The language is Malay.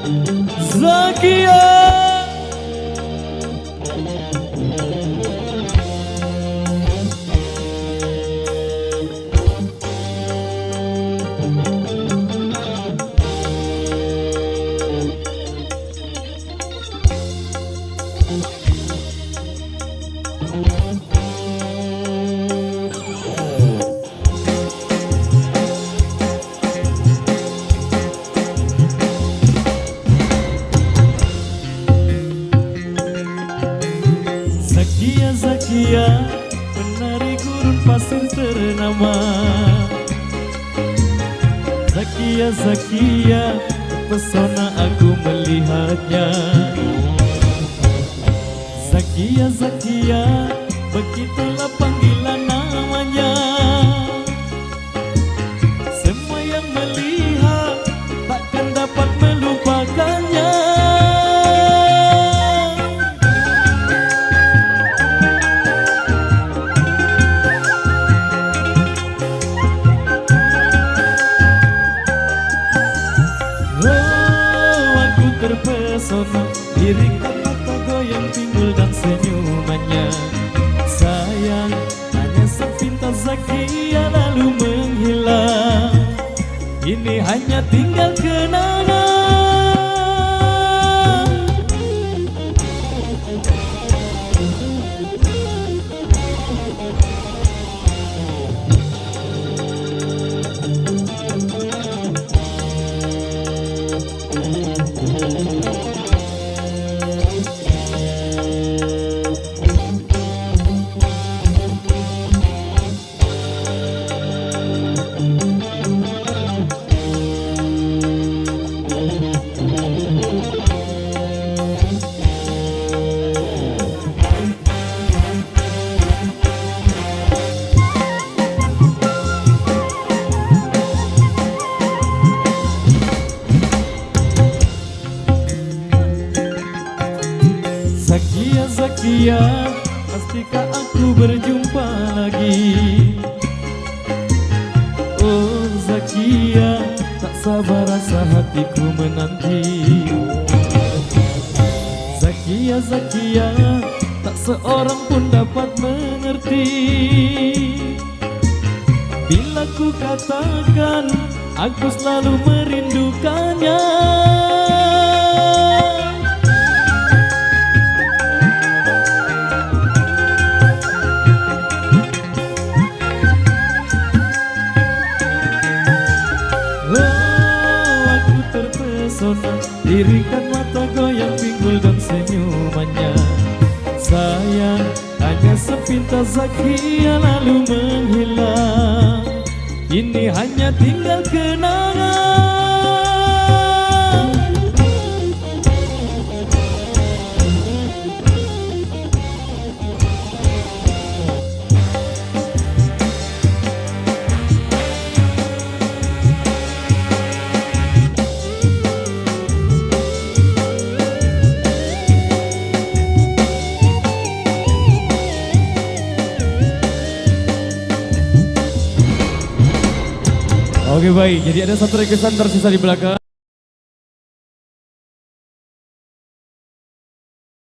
Zakia. Zakia, penari gurun pasir ternama. Zakia, pesona aku melihatnya. Zakia, begitulah panggilan namanya. Semua yang melihat takkan dapat melupakannya. Terpesona, dirikan mata goyang timbul dan senyumannya. Sayang, hanya sepintas Zakia lalu menghilang. Ini hanya tinggal kenangan. Zakia, pastikah aku berjumpa lagi? Oh Zakia, tak sabar rasa hatiku menanti. Zakia, tak seorang pun dapat mengerti. Bila ku katakan, aku selalu merindukannya. Dirikan mata goyang pinggul dan senyumannya. Sayang, hanya sepintas Zakia lalu menghilang. Ini hanya tinggal kenangan. Oke baik, jadi ada satu requestan tersisa di belakang.